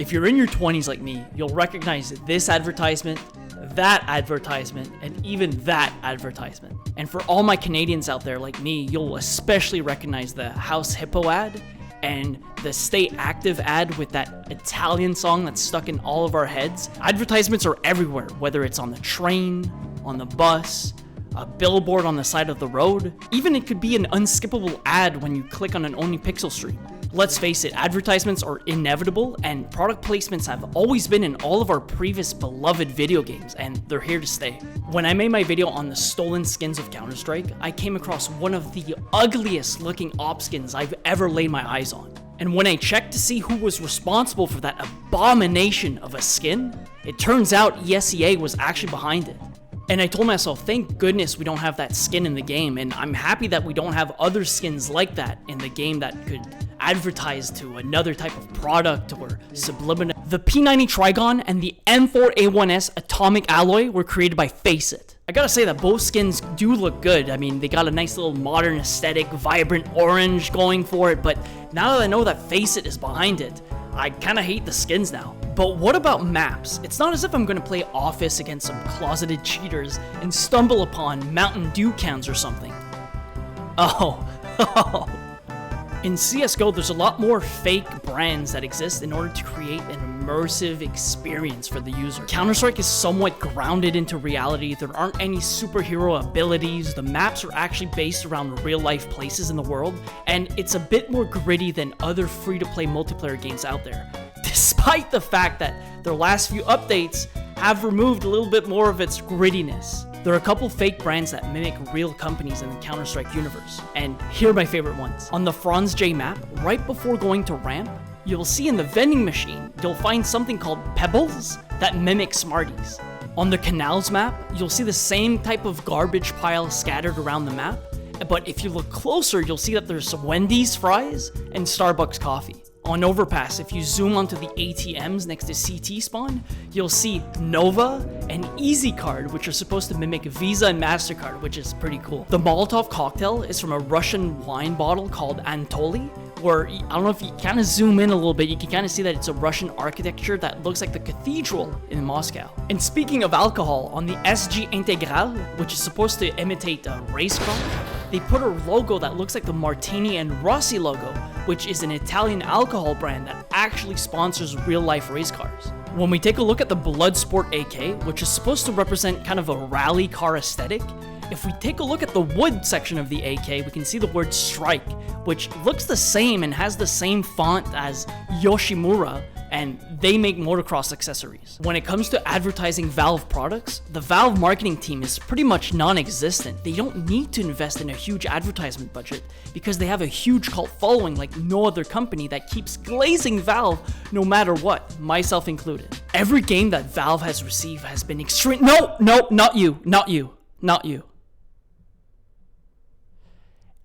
If you're in your 20s like me, you'll recognize this advertisement, that advertisement, and even that advertisement. And for all my Canadians out there like me, you'll especially recognize the House Hippo ad and the Stay Active ad with that Italian song that's stuck in all of our heads. Advertisements are everywhere, whether it's on the train, on the bus, a billboard on the side of the road. Even it could be an unskippable ad when you click on an OmniPixel stream. Let's face it, advertisements are inevitable, and product placements have always been in all of our previous beloved video games, and they're here to stay. When I made my video on the stolen skins of Counter-Strike, I came across one of the ugliest looking op skins I've ever laid my eyes on. And when I checked to see who was responsible for that abomination of a skin, it turns out ESEA was actually behind it. And I told myself, thank goodness we don't have that skin in the game, and I'm happy that we don't have other skins like that in the game that could advertise to another type of product or subliminal. The P90 Trigon and the M4A1S Atomic Alloy were created by Faceit. I gotta say that both skins do look good. I mean, they got a nice little modern aesthetic, vibrant orange going for it, but now that I know that Faceit is behind it, I kinda hate the skins now. But what about maps? It's not as if I'm gonna play Office against some closeted cheaters and stumble upon Mountain Dew cans or something. Oh, in CSGO, there's a lot more fake brands that exist in order to create an immersive experience for the user. Counter-Strike is somewhat grounded into reality. There aren't any superhero abilities. The maps are actually based around real-life places in the world, and it's a bit more gritty than other free-to-play multiplayer games out there, despite the fact that their last few updates have removed a little bit more of its grittiness. There are a couple fake brands that mimic real companies in the Counter-Strike universe, and here are my favorite ones. On the Franz J map, right before going to ramp, you'll see in the vending machine, you'll find something called Pebbles that mimic Smarties. On the Canals map, you'll see the same type of garbage pile scattered around the map, but if you look closer, you'll see that there's some Wendy's fries and Starbucks coffee. On Overpass, if you zoom onto the ATMs next to CT spawn, you'll see Nova and EasyCard, which are supposed to mimic Visa and MasterCard, which is pretty cool. The Molotov cocktail is from a Russian wine bottle called Anatoly, where, I don't know if you kind of zoom in a little bit, you can kind of see that it's a Russian architecture that looks like the cathedral in Moscow. And speaking of alcohol, on the SG Integral, which is supposed to imitate a race car, they put a logo that looks like the Martini and Rossi logo, which is an Italian alcohol brand that actually sponsors real-life race cars. When we take a look at the Bloodsport AK, which is supposed to represent kind of a rally car aesthetic, if we take a look at the wood section of the AK, we can see the word strike, which looks the same and has the same font as Yoshimura, and they make motocross accessories. When it comes to advertising Valve products, the Valve marketing team is pretty much non-existent. They don't need to invest in a huge advertisement budget because they have a huge cult following like no other company that keeps glazing Valve no matter what, myself included. Every game that Valve has received has been extreme. No, not you.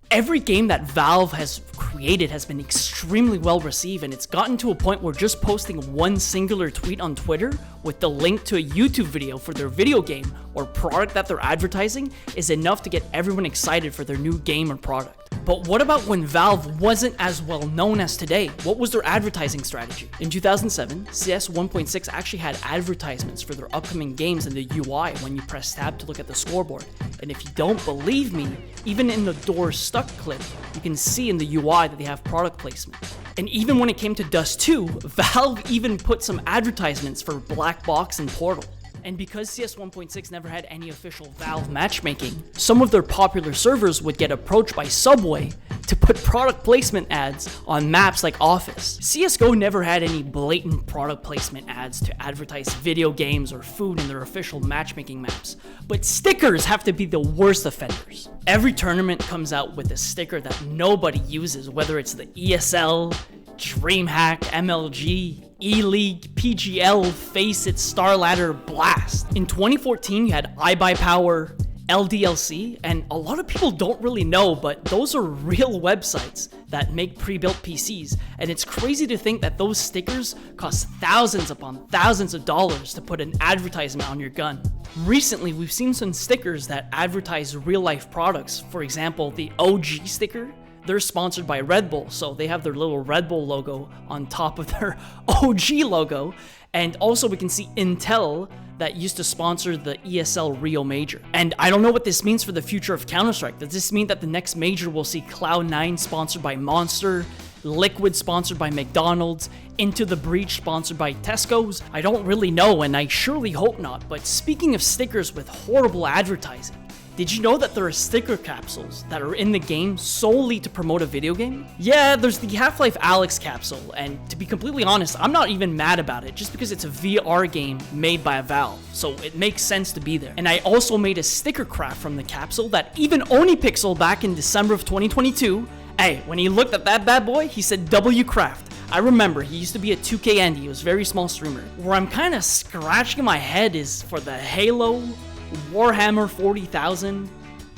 Every game that Valve has created has been extremely well received, and it's gotten to a point where just posting one singular tweet on Twitter with the link to a YouTube video for their video game or product that they're advertising is enough to get everyone excited for their new game or product. But what about when Valve wasn't as well known as today? What was their advertising strategy? In 2007, CS 1.6 actually had advertisements for their upcoming games in the UI when you press tab to look at the scoreboard. And if you don't believe me, even in the door stuck clip, you can see in the UI that they have product placement. And even when it came to Dust 2, Valve even put some advertisements for Black Box and Portal. And because CS 1.6 never had any official Valve matchmaking, some of their popular servers would get approached by Subway to put product placement ads on maps like Office. CSGO never had any blatant product placement ads to advertise video games or food in their official matchmaking maps, but stickers have to be the worst offenders. Every tournament comes out with a sticker that nobody uses, whether it's the ESL, DreamHack, MLG, E-League, PGL, Faceit, StarLadder, Blast. In 2014, you had iBuyPower, LDLC, and a lot of people don't really know, but those are real websites that make pre-built PCs, and it's crazy to think that those stickers cost thousands upon thousands of dollars to put an advertisement on your gun. Recently, we've seen some stickers that advertise real-life products. For example, the OG sticker, they're sponsored by Red Bull, so they have their little Red Bull logo on top of their OG logo. And also we can see Intel that used to sponsor the ESL Rio Major. And I don't know what this means for the future of Counter-Strike. Does this mean that the next major will see Cloud9 sponsored by Monster, Liquid sponsored by McDonald's, Into the Breach sponsored by Tesco's? I don't really know, and I surely hope not. But speaking of stickers with horrible advertising, did you know that there are sticker capsules that are in the game solely to promote a video game? Yeah, there's the Half-Life Alyx capsule, and to be completely honest, I'm not even mad about it just because it's a VR game made by Valve, so it makes sense to be there. And I also made a sticker craft from the capsule that even OniPixel back in December of 2022, hey, when he looked at that bad boy, he said W Craft. I remember, he used to be a 2K Andy, he was a very small streamer. Where I'm kind of scratching my head is for the Halo, Warhammer 40,000,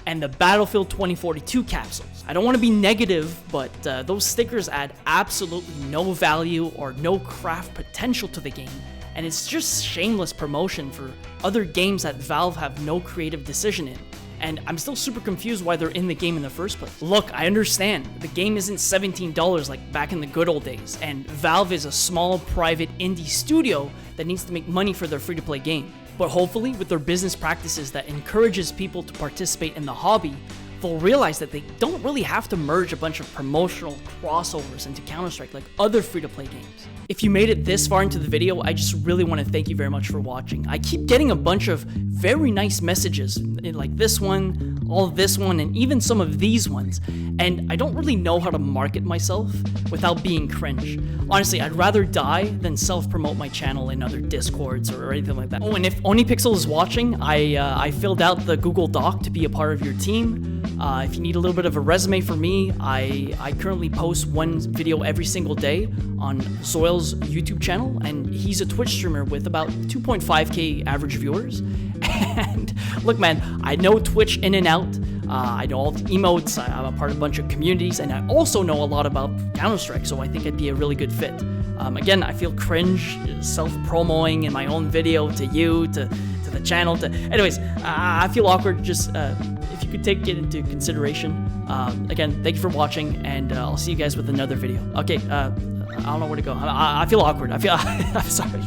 and the Battlefield 2042 capsules. I don't want to be negative, but those stickers add absolutely no value or no craft potential to the game, and it's just shameless promotion for other games that Valve have no creative decision in. And I'm still super confused why they're in the game in the first place. Look, I understand, the game isn't $17 like back in the good old days, and Valve is a small, private, indie studio that needs to make money for their free-to-play game. But hopefully, with their business practices that encourages people to participate in the hobby, they'll realize that they don't really have to merge a bunch of promotional crossovers into Counter-Strike like other free-to-play games. If you made it this far into the video, I just really want to thank you very much for watching. I keep getting a bunch of very nice messages, like this one, all of this one, and even some of these ones, and I don't really know how to market myself without being cringe. Honestly, I'd rather die than self-promote my channel in other Discords or anything like that. Oh, and if OniPixel is watching, I filled out the Google Doc to be a part of your team. If you need a little bit of a resume for me, I currently post one video every single day on Zoil's YouTube channel, and he's a Twitch streamer with about 2.5k average viewers. And look, man, I know Twitch in and out. I know all the emotes, I'm a part of a bunch of communities, and I also know a lot about Counter-Strike, so I think I'd be a really good fit. Again, I feel cringe self-promoing in my own video to you, to the channel. Anyways, I feel awkward. Just if you could take it into consideration. Again, thank you for watching, and I'll see you guys with another video. Okay, I don't know where to go. I feel awkward. I'm sorry.